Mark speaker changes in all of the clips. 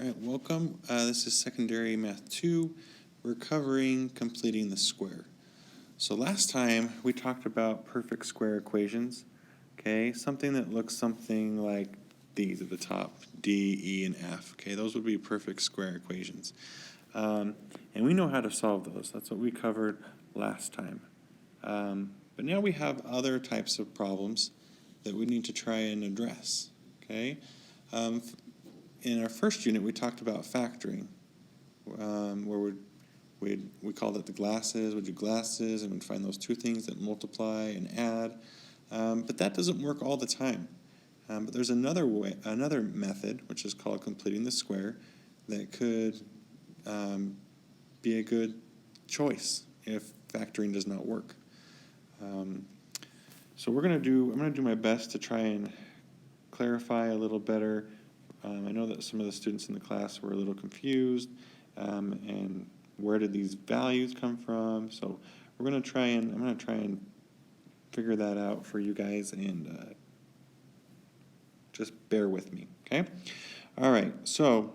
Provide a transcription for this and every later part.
Speaker 1: All right, welcome. This is Secondary Math 2. We're covering completing the square. So last time we talked about perfect square equations, okay? Something that looks something like these at the top, D, E, and F, okay? Those would be perfect square equations. And we know how to solve those. That's what we covered last time. But now we have other types of problems that we need to try and address, okay? In our first unit, we talked about factoring, where we called it the glasses. We'd do glasses, and we'd find those two things that multiply and add. But that doesn't work all the time. But there's another method, which is called completing the square, that could be a good choice if factoring does not work. So I'm going to do my best to try and clarify a little better. I know that some of the students in the class were a little confused, and where did these values come from? So I'm going to try and figure that out for you guys, and just bear with me, okay? All right, so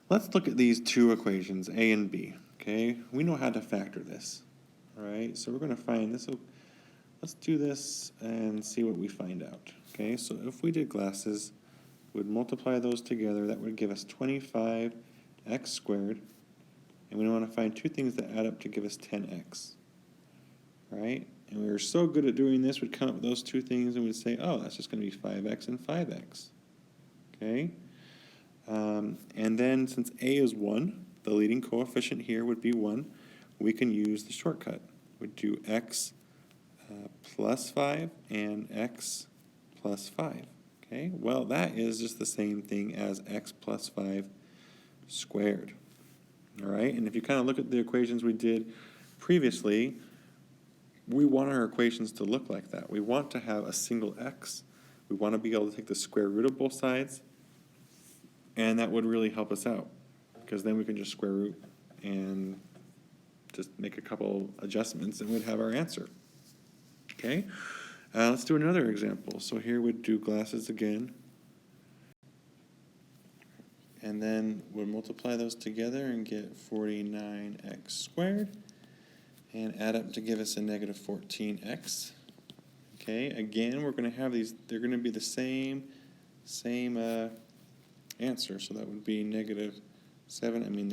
Speaker 1: let's look at these two equations, A and B, okay? We know how to factor this, all right? So we're going to find this. Let's do this and see what we find out. Okay, so if we did glasses, we'd multiply those together. That would give us 25x squared. And we want to find two things that add up to give us 10x. Right? And we were so good at doing this, we'd come up with those two things and we'd say, oh, that's just going to be 5x and 5x. Okay? And then since a is 1, the leading coefficient here would be 1, we can use the shortcut. We'd do x plus 5 and x plus 5. Okay, well, that is just the same thing as x plus 5 squared. All right, and if you kind of look at the equations we did previously, we want our equations to look like that. We want to have a single x. We want to be able to take the square root of both sides, and that would really help us out, because then we can just square root and just make a couple adjustments and we'd have our answer. Okay? Let's do another example. So here we'd do glasses again. And then we'll multiply those together and get 49x squared. And add up to give us a negative 14x. Okay, again, we're going to have these, they're going to be the same answer. So that would be negative 7. I mean,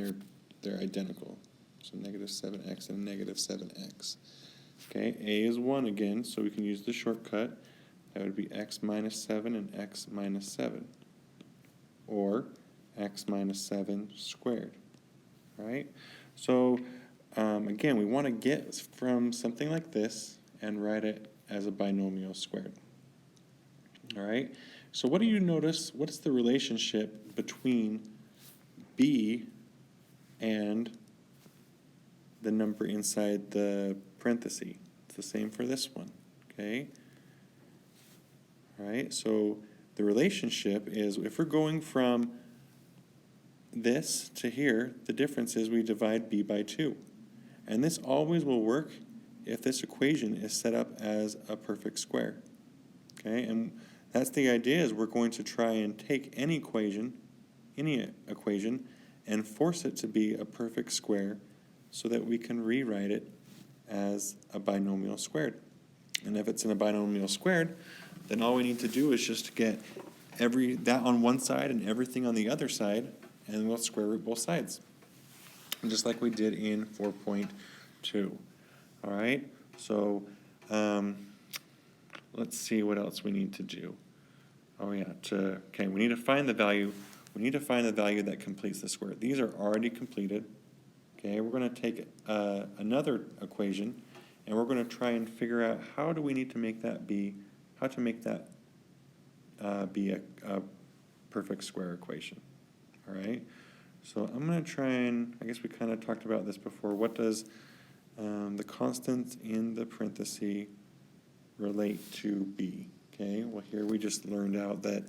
Speaker 1: they're identical. So negative 7x and negative 7x. Okay, a is 1 again, so we can use the shortcut. That would be x minus 7 and x minus 7. Or x minus 7 squared. Right? So, again, we want to get from something like this and write it as a binomial squared. All right? So what do you notice? What's the relationship between b and the number inside the parenthesis? It's the same for this one, okay? All right, so the relationship is, if we're going from this to here, the difference is we divide b by 2. And this always will work if this equation is set up as a perfect square, okay? And that's the idea, is we're going to try and take any equation, and force it to be a perfect square so that we can rewrite it as a binomial squared. And if it's in a binomial squared, then all we need to do is just get that on one side and everything on the other side, and we'll square root both sides. And just like we did in 4.2. All right, so let's see what else we need to do. Oh yeah, okay, we need to find the value. We need to find the value that completes the square. These are already completed. Okay, we're going to take another equation, and we're going to try and figure out how do we need to make that be a perfect square equation. All right, so I'm going to try and, I guess we kind of talked about this before. What does the constant in the parenthesis relate to b? Okay, well here we just learned out that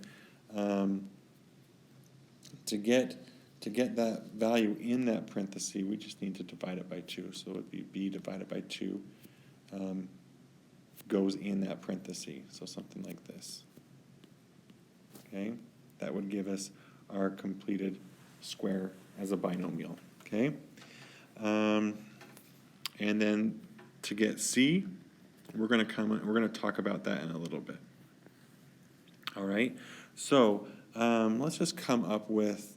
Speaker 1: to get that value in that parenthesis, we just need to divide it by 2. So it would be b divided by 2 goes in that parenthesis. So something like this. Okay, that would give us our completed square as a binomial, okay? And then to get C, we're going to talk about that in a little bit. All right, so let's just come up with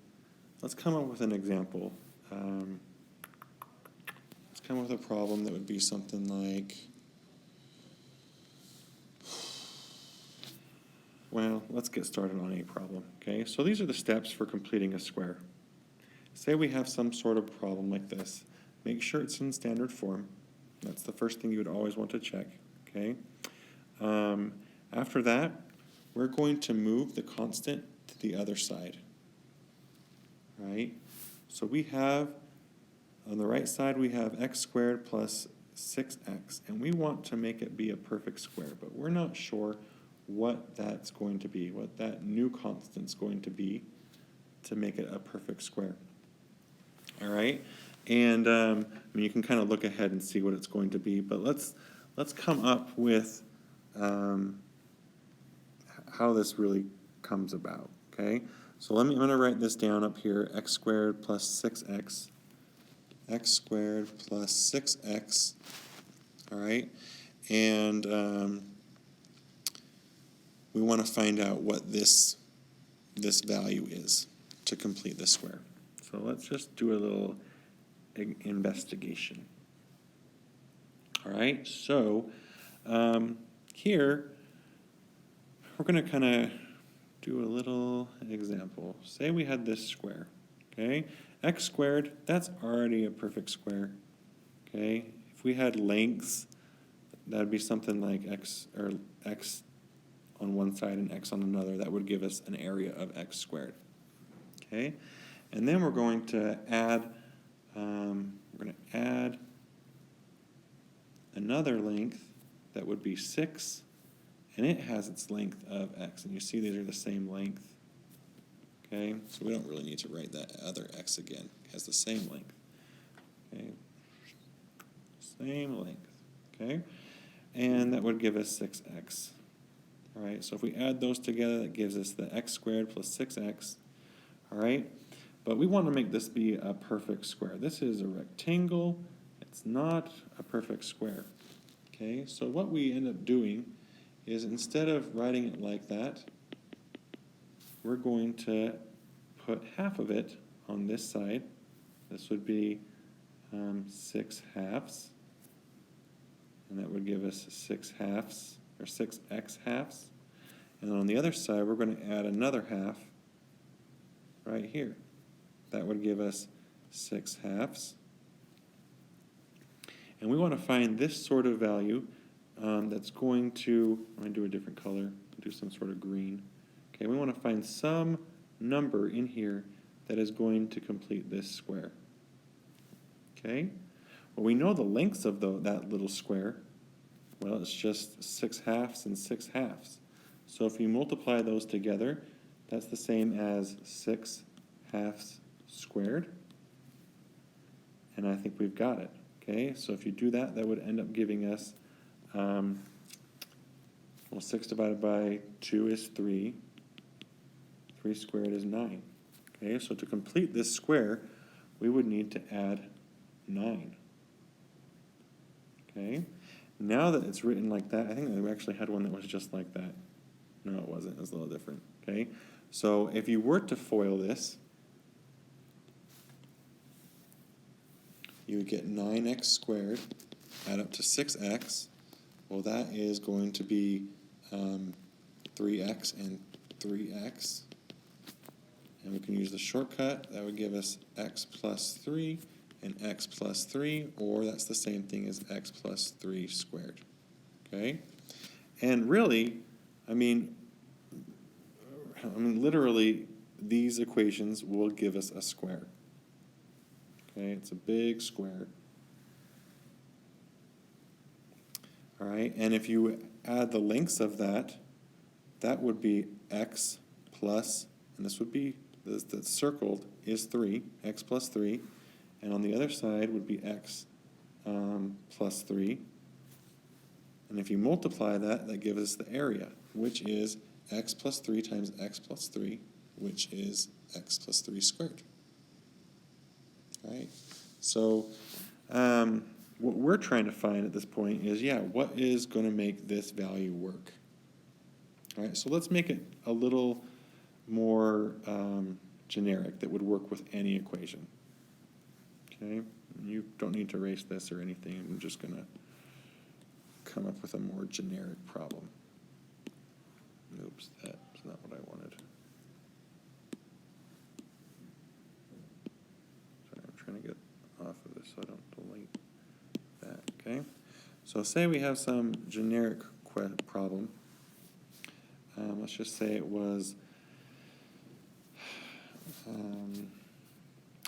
Speaker 1: an example. Let's come up with a problem that would be something like, well, let's get started on a problem, okay? So these are the steps for completing a square. Say we have some sort of problem like this. Make sure it's in standard form. That's the first thing you would always want to check, okay? After that, we're going to move the constant to the other side, right? So we have, on the right side, we have x squared plus 6x, and we want to make it be a perfect square, but we're not sure what that's going to be, what that new constant's going to be to make it a perfect square. All right, and I mean, you can kind of look ahead and see what it's going to be, but let's come up with how this really comes about, okay? So I'm going to write this down up here, x squared plus 6x, x squared plus 6x, all right? And we want to find out what this value is to complete the square. So let's just do a little investigation. All right, so here, we're going to kind of do a little example. Say we had this square, okay? X squared, that's already a perfect square, okay? If we had lengths, that would be something like x on one side and x on another. That would give us an area of x squared, okay? And then we're going to add, another length that would be 6, and it has its length of x. And you see these are the same length, okay? So we don't really need to write that other x again. It has the same length, okay? Same length, okay? And that would give us 6x. All right, so if we add those together, that gives us the x squared plus 6x, all right? But we want to make this be a perfect square. This is a rectangle. It's not a perfect square, okay? So what we end up doing is instead of writing it like that, we're going to put half of it on this side. This would be 6 halves, and that would give us 6 halves, or 6x halves. And then on the other side, we're going to add another half right here. That would give us 6 halves. And we want to find this sort of value that's going to, I'm going to do a different color, do some sort of green. Okay, we want to find some number in here that is going to complete this square. Okay, well, we know the lengths of that little square. Well, it's just 6 halves and 6 halves. So if you multiply those together, that's the same as 6 halves squared. And I think we've got it. Okay, so if you do that, that would end up giving us, well, 6 divided by 2 is 3. 3 squared is 9. Okay, so to complete this square, we would need to add 9. Okay, now that it's written like that, I think we actually had one that was just like that. No, it wasn't. It was a little different. Okay, so if you were to FOIL this, you would get 9x squared, add up to 6x. Well, that is going to be 3x and 3x. And we can use the shortcut. That would give us x plus 3 and x plus 3, or that's the same thing as x plus 3 squared. Okay? And really, I mean, literally, these equations will give us a square. Okay, it's a big square. All right, and if you add the lengths of that, that would be x plus, and this would be, the circled is 3, x plus 3, and on the other side would be x plus 3. And if you multiply that, that gives us the area, which is x plus 3 times x plus 3, which is x plus 3 squared. All right? So what we're trying to find at this point is, what is going to make this value work? All right, so let's make it a little more generic that would work with any equation. Okay, you don't need to erase this or anything. I'm just going to come up with a more generic problem. Oops, that's not what I wanted. Sorry, I'm trying to get off of this so I don't delete that, okay? So say we have some generic problem. Let's just say it was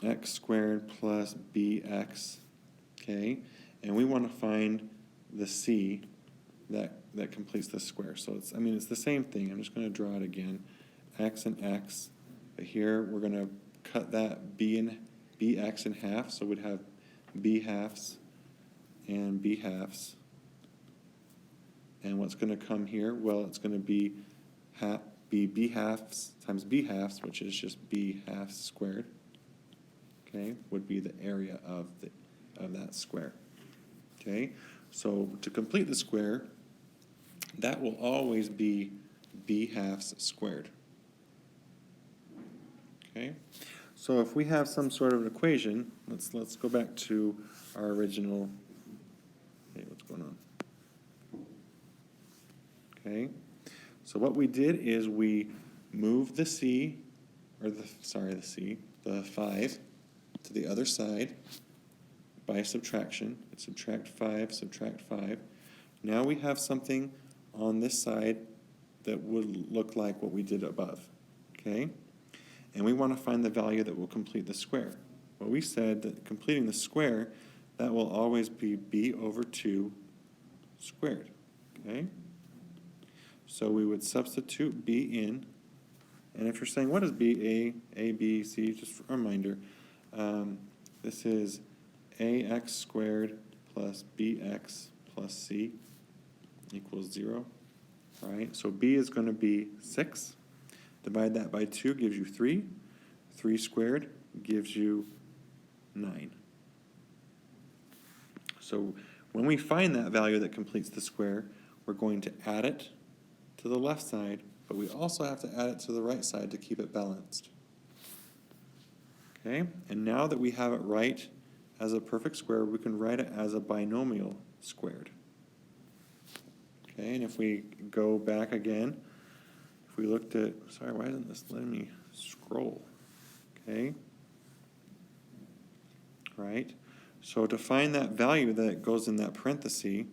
Speaker 1: x squared plus bx, okay? And we want to find the c that completes the square. So it's the same thing. I'm just going to draw it again. X and x, but here we're going to cut that bx in half, so we'd have b halves and b halves. And what's going to come here? Well, it's going to be b halves times b halves, which is just b halves squared. Okay, would be the area of that square. Okay, so to complete the square, that will always be b halves squared. Okay, so if we have some sort of equation, let's go back to our original. Hey, what's going on? Okay, so what we did is we moved the the 5 to the other side by subtraction. Subtract 5, subtract 5. Now we have something on this side that would look like what we did above, okay? And we want to find the value that will complete the square. Well, we said that completing the square, that will always be b over 2 squared, okay? So we would substitute b in, and if you're saying, what is b, a, b, c, just a reminder, this is ax squared plus bx plus c equals 0. All right, so b is going to be 6. Divide that by 2 gives you 3. 3 squared gives you 9. So when we find that value that completes the square, we're going to add it to the left side, but we also have to add it to the right side to keep it balanced. Okay, and now that we have it right as a perfect square, we can write it as a binomial squared. Okay, and if we go back again, if we looked at, sorry, why isn't this letting me scroll? Okay, right, so to find that value that goes in that parenthesis,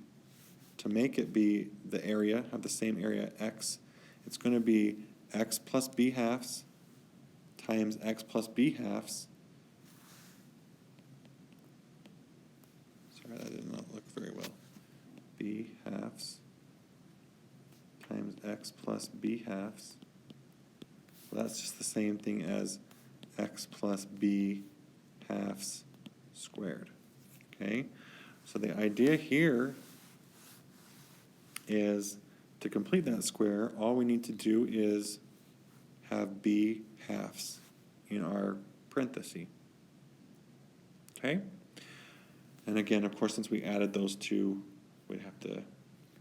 Speaker 1: to make it be the area, have the same area x, it's going to be x plus b halves times x plus b halves. Sorry, that did not look very well. B halves times x plus b halves. Well, that's just the same thing as x plus b halves squared. Okay? So the idea here is to complete that square, all we need to do is have b halves in our parenthesis. Okay? And again, of course, since we added those two, we'd have to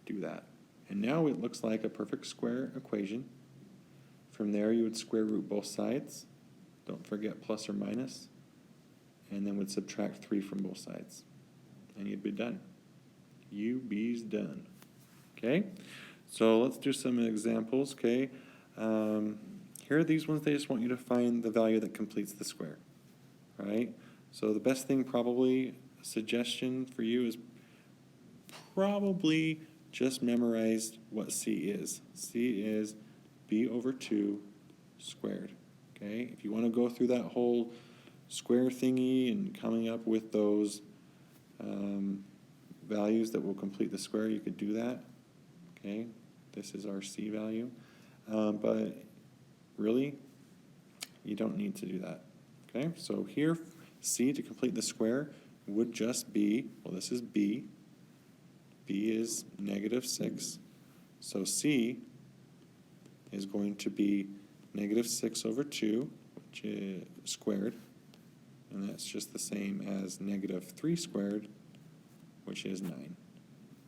Speaker 1: do that. And now it looks like a perfect square equation. From there, you would square root both sides. Don't forget plus or minus. And then would subtract 3 from both sides. And you'd be done. You be's done. Okay? So let's do some examples, okay? Here are these ones. They just want you to find the value that completes the square. All right? So the best thing, probably, a suggestion for you is probably just memorize what C is. C is b over 2 squared. Okay? If you want to go through that whole square thingy and coming up with those values that will complete the square, you could do that. Okay? This is our C value. But really, you don't need to do that. Okay? So here, C to complete the square would just be, well, this is B. B is negative 6. So C is going to be negative 6 over 2, which is squared, and that's just the same as negative 3 squared, which is 9.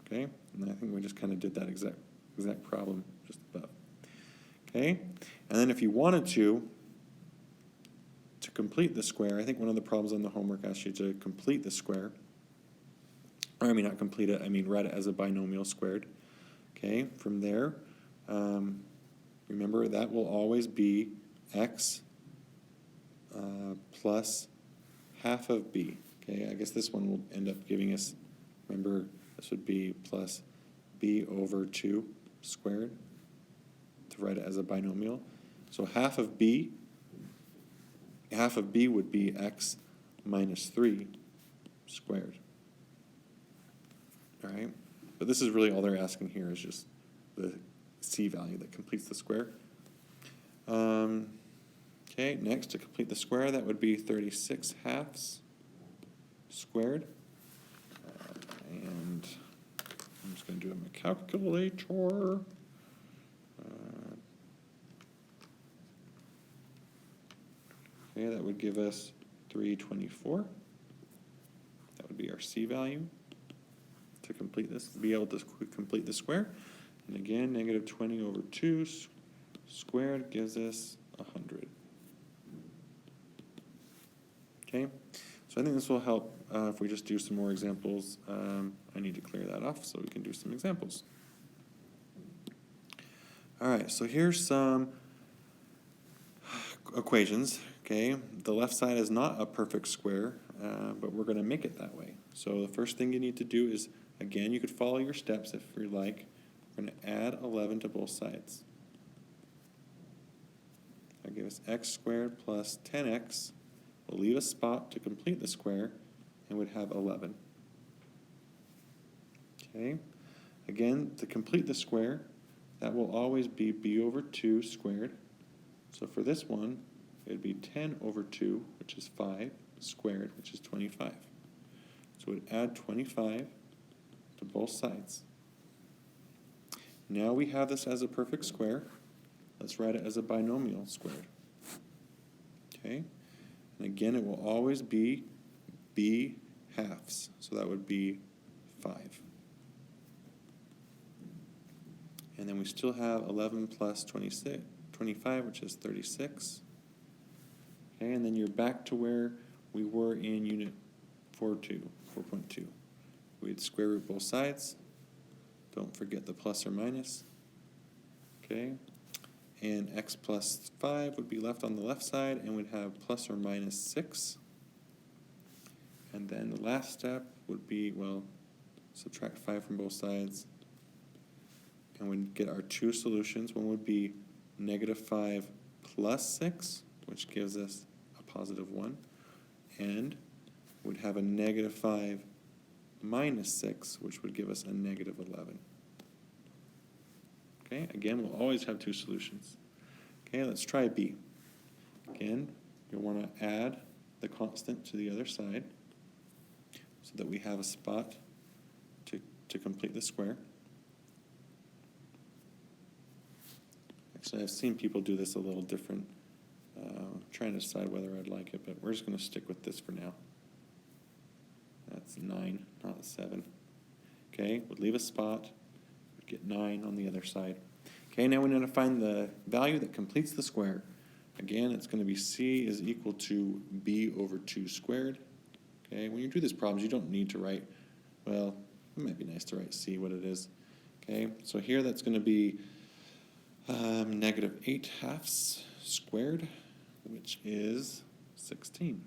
Speaker 1: Okay, and I think we just kind of did that exact problem just above. Okay, and then if you wanted to complete the square, I think one of the problems on the homework asks you to complete the square. Or I mean, not complete it, I mean write it as a binomial squared. Okay, from there, remember that will always be x plus half of b. Okay, I guess this one will end up giving us, remember, this would be plus b over 2 squared to write it as a binomial. So half of b would be x minus 3 squared. All right, but this is really all they're asking here is just the c value that completes the square. Okay, next to complete the square, that would be 36 halves squared. And I'm just going to do it in my calculator. Okay, that would give us 324. That would be our c value to complete this, be able to complete the square. And again, negative 20 over 2 squared gives us 100. Okay, so I think this will help if we just do some more examples. I need to clear that off so we can do some examples. All right, so here's some equations. Okay, the left side is not a perfect square, but we're going to make it that way. So the first thing you need to do is, again, you could follow your steps if you like. We're going to add 11 to both sides. That gives us x squared plus 10x. We'll leave a spot to complete the square, and would have 11. Okay, again, to complete the square, that will always be b over 2 squared. So for this one, it would be 10 over 2, which is 5, squared, which is 25. So we'd add 25 to both sides. Now we have this as a perfect square. Let's write it as a binomial squared. Okay, and again, it will always be b halves, so that would be 5. And then we still have 11 plus 25, which is 36. Okay, and then you're back to where we were in unit 4.2. We'd square root both sides. Don't forget the plus or minus. Okay, and x plus 5 would be left on the left side, and we'd have plus or minus 6. And then the last step would be, well, subtract 5 from both sides, and we'd get our two solutions. One would be negative 5 plus 6, which gives us a positive 1, and we'd have a negative 5 minus 6, which would give us a negative 11. Okay, again, we'll always have two solutions. Okay, let's try b. Again, you'll want to add the constant to the other side so that we have a spot to complete the square. Actually, I've seen people do this a little different. Trying to decide whether I'd like it, but we're just going to stick with this for now. That's 9, not 7. Okay, we'll leave a spot. We'd get 9 on the other side. Okay, now we need to find the value that completes the square. Again, it's going to be c is equal to b over 2 squared. Okay, when you do these problems, you don't need to write, well, it might be nice to write c, what it is. Okay, so here that's going to be negative 8 halves squared, which is 16.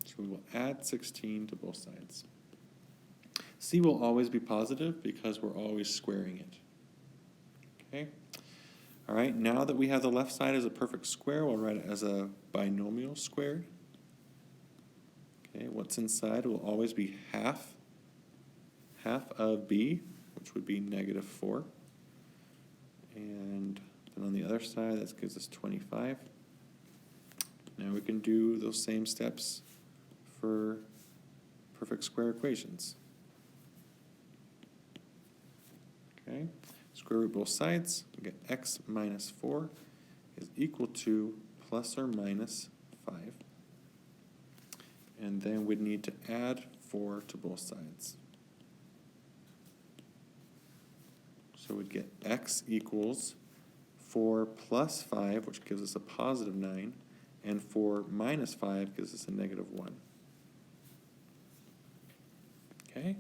Speaker 1: So we will add 16 to both sides. C will always be positive because we're always squaring it. Okay. All right, now that we have the left side as a perfect square, we'll write it as a binomial squared. Okay, what's inside will always be half of b, which would be negative 4. And then on the other side, that gives us 25. Now we can do those same steps for perfect square equations. Okay, Square root both sides, we get x minus 4 is equal to plus or minus 5. And then we'd need to add 4 to both sides. So we'd get x equals 4 plus 5, which gives us a positive 9, and 4 minus 5 gives us a negative 1. Okay,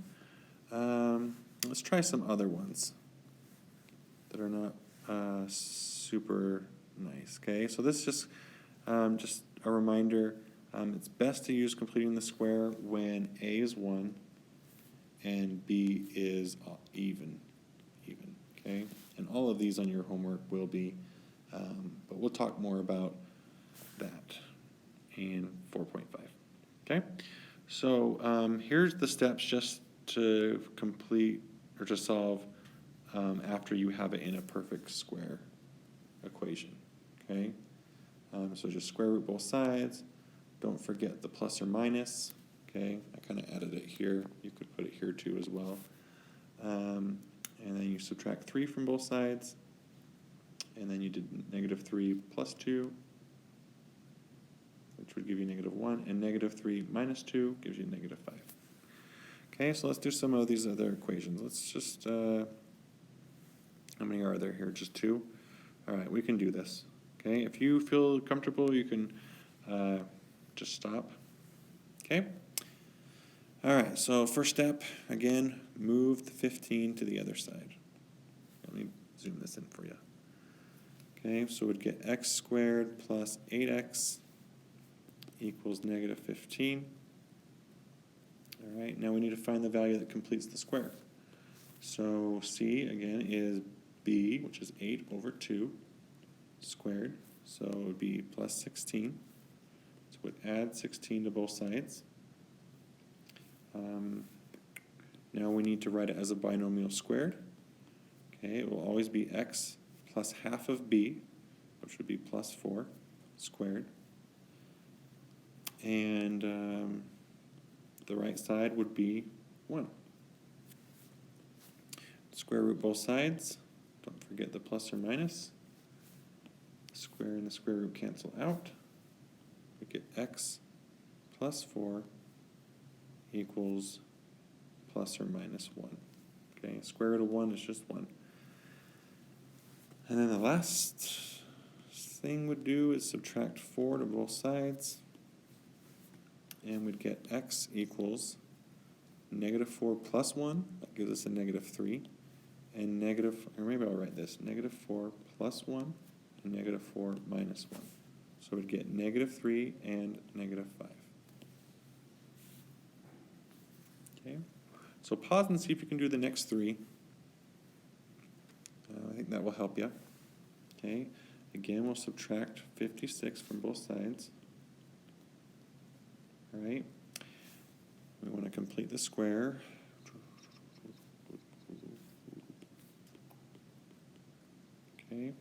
Speaker 1: let's try some other ones that are not super nice. Okay, so this is just a reminder. It's best to use completing the square when a is 1 and b is even. Okay, and all of these on your homework will be, but we'll talk more about that in 4.5. Okay, so here's the steps just to complete or to solve after you have it in a perfect square equation. Okay, so just square root both sides. Don't forget the plus or minus. Okay, I kind of added it here. You could put it here too as well. And then you subtract 3 from both sides. And then you did negative 3 plus 2, which would give you negative 1. And negative 3 minus 2 gives you negative 5. Okay, so let's do some of these other equations. Let's just, how many are there here? Just 2? All right, we can do this. Okay, if you feel comfortable, you can just stop. Okay? All right, so first step, again, move the 15 to the other side. Let me zoom this in for you. Okay, so we'd get x squared plus 8x equals negative 15. All right, now we need to find the value that completes the square. So c, again, is b, which is 8 over 2 squared. So it would be plus 16. So we'd add 16 to both sides. Now we need to write it as a binomial squared. Okay, it will always be x plus half of b, which would be plus 4 squared. And the right side would be 1. Square root both sides. Don't forget the plus or minus. Square and the square root cancel out. We get x plus 4 equals plus or minus 1. Okay, square root of 1 is just 1. And then the last thing we'd do is subtract 4 to both sides. And we'd get x equals negative 4 plus 1. That gives us a negative 3. And negative, or maybe I'll write this, negative 4 plus 1 and negative 4 minus 1. So we'd get negative 3 and negative 5. Okay, so pause and see if you can do the next 3. I think that will help you. Okay, again, we'll subtract 56 from both sides. All right, we want to complete the square. Okay,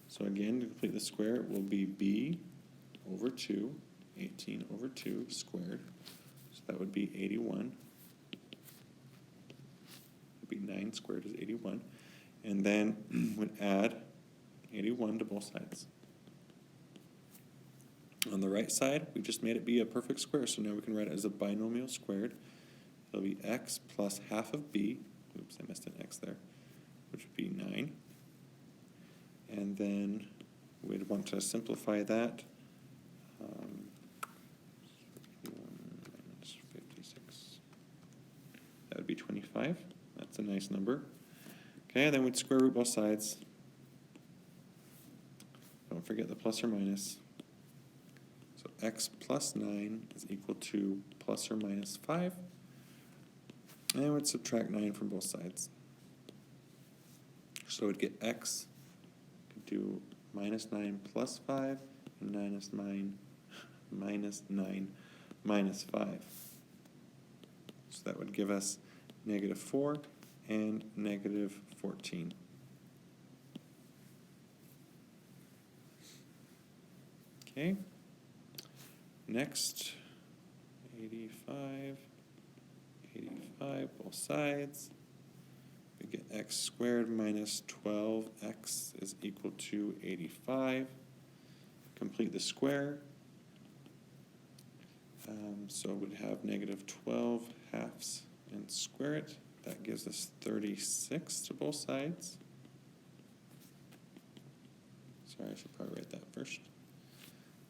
Speaker 1: so again, to complete the square, it will be b over 2, 18 over 2 squared. So that would be 81. 9 squared is 81, and then would add 81 to both sides. On the right side, we just made it be a perfect square, so now we can write it as a binomial squared. It'll be x plus half of b, oops, I missed an x there, which would be 9. And then we'd want to simplify that. 56. That would be 25. That's a nice number. Okay, then we'd square root both sides. Don't forget the plus or minus. So x plus 9 is equal to plus or minus 5. And we'd subtract 9 from both sides. So we'd get x, could do minus 9 plus 5, and minus 9 minus 5. So that would give us negative 4 and negative 14. Okay, next, 85, both sides. we get x squared minus 12x is equal to 85. Complete the square. So we'd have negative 12 halves and square it. That gives us 36 to both sides. Sorry, I should probably write that first.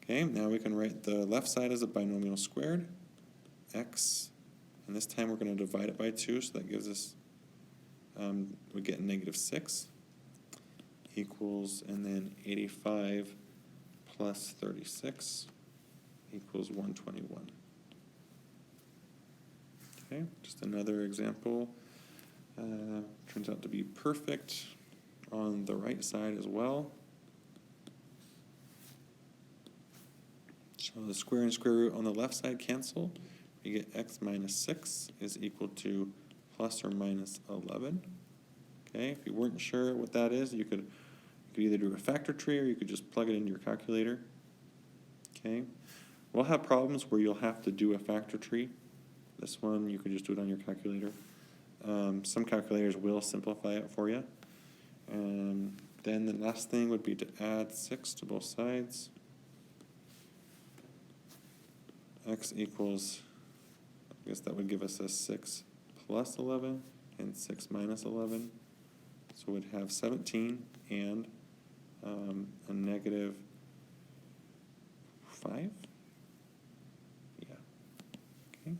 Speaker 1: Okay, now we can write the left side as a binomial squared. X, and this time we're going to divide it by 2, so that gives us, we get negative 6 equals, and then 85 plus 36 equals 121. Okay, just another example. Turns out to be perfect on the right side as well. So the square and square root on the left side cancel. You get x minus 6 is equal to plus or minus 11. Okay, if you weren't sure what that is, you could either do a factor tree or you could just plug it into your calculator. Okay, we'll have problems where you'll have to do a factor tree. This one, you could just do it on your calculator. Some calculators will simplify it for you. And then the last thing would be to add 6 to both sides. X equals, I guess that would give us a 6 plus 11 and 6 minus 11. So we'd have 17 and a negative 5. Yeah. Okay.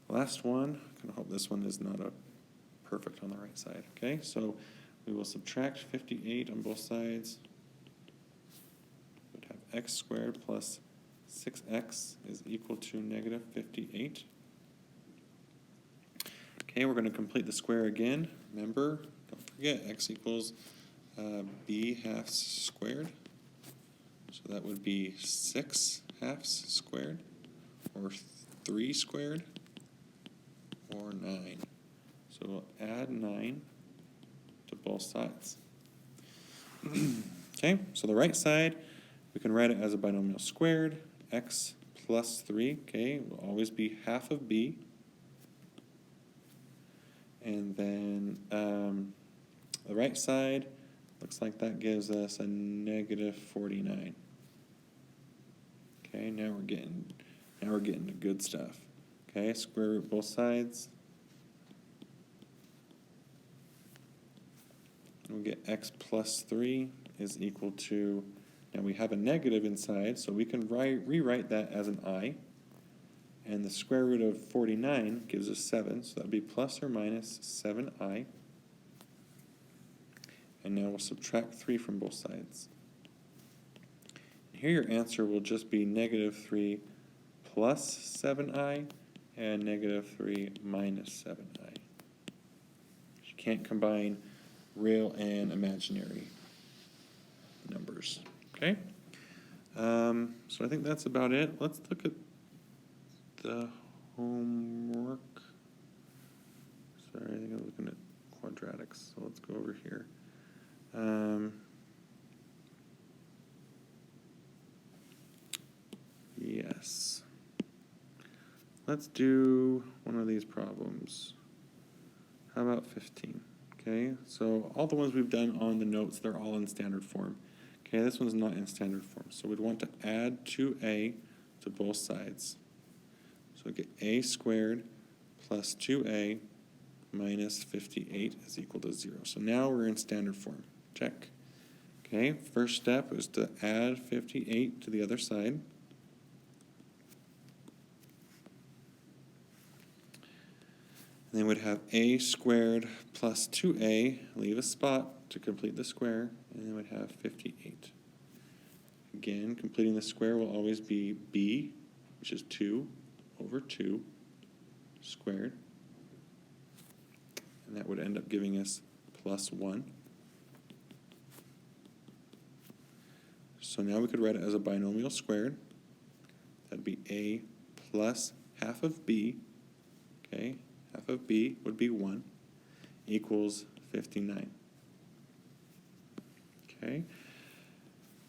Speaker 1: Last one. I kind of hope this one is not a perfect on the right side. Okay, so we will subtract 58 on both sides. We'd have x squared plus 6x is equal to negative 58. Okay, we're going to complete the square again. Remember, don't forget, x equals b halves squared. So that would be 6 halves squared, or 3 squared, or 9. So we'll add 9 to both sides. Okay, so the right side, we can write it as a binomial squared. X plus 3, okay, will always be half of b. And then the right side, looks like that gives us a negative 49. Okay, now we're getting to good stuff. Okay, square root both sides. We get x plus 3 is equal to, now we have a negative inside, so we can rewrite that as an I. And the square root of 49 gives us 7, so that would be plus or minus 7i. And now we'll subtract 3 from both sides. And here your answer will just be negative 3 plus 7i and negative 3 minus 7i. You can't combine real and imaginary numbers. Okay? So I think that's about it. Let's look at the homework. Sorry, I think I'm looking at quadratics, so let's go over here. Yes. Let's do one of these problems. How about 15? Okay, so all the ones we've done on the notes, they're all in standard form. Okay, this one's not in standard form, so we'd want to add 2a to both sides. So we get a squared plus 2a minus 58 is equal to 0. So now we're in standard form. Check. Okay, first step is to add 58 to the other side. And then we'd have a squared plus 2a, leave a spot to complete the square, and then we'd have 58. Again, completing the square will always be b, which is 2 over 2 squared. And that would end up giving us plus 1. So now we could write it as a binomial squared. That'd be a plus half of b, okay? Half of b would be 1, equals 59. Okay.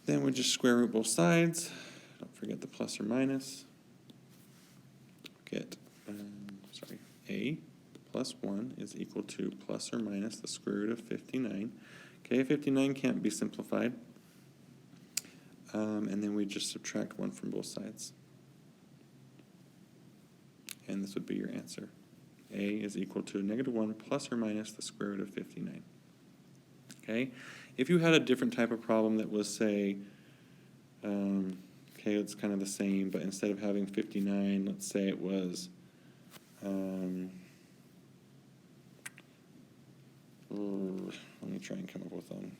Speaker 1: Then we just square root both sides. Don't forget the plus or minus. Get, a plus 1 is equal to plus or minus the square root of 59. Okay, 59 can't be simplified. And then we just subtract 1 from both sides. And this would be your answer. A is equal to negative 1 plus or minus the square root of 59. Okay, if you had a different type of problem that was, say, okay, it's kind of the same, but instead of having 59, let's say it was, let me try and come up with one.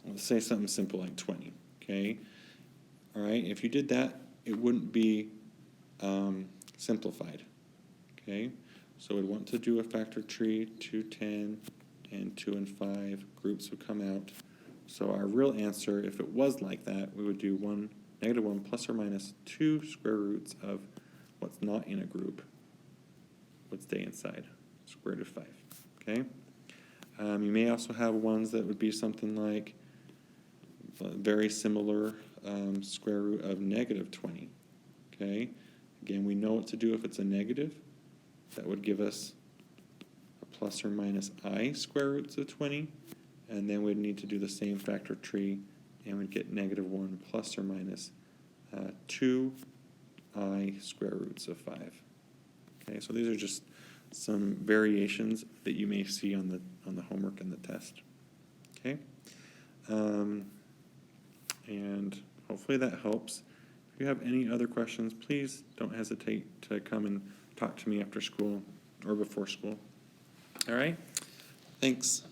Speaker 1: Let's say something simple like 20, okay? All right, if you did that, it wouldn't be simplified, okay? So we'd want to do a factor tree, 2, 10, and 2 and 5 groups would come out. So our real answer, if it was like that, we would do negative 1 plus or minus 2 square roots of what's not in a group would stay inside, square root of 5, okay? You may also have ones that would be something like very similar square root of negative 20, okay? Again, we know what to do if it's a negative. That would give us a plus or minus I square roots of 20, and then we'd need to do the same factor tree, and we'd get negative 1 plus or minus 2 I square roots of 5. Okay, so these are just some variations that you may see on the homework and the test. Okay, and hopefully that helps. If you have any other questions, please don't hesitate to come and talk to me after school or before school. All right, thanks.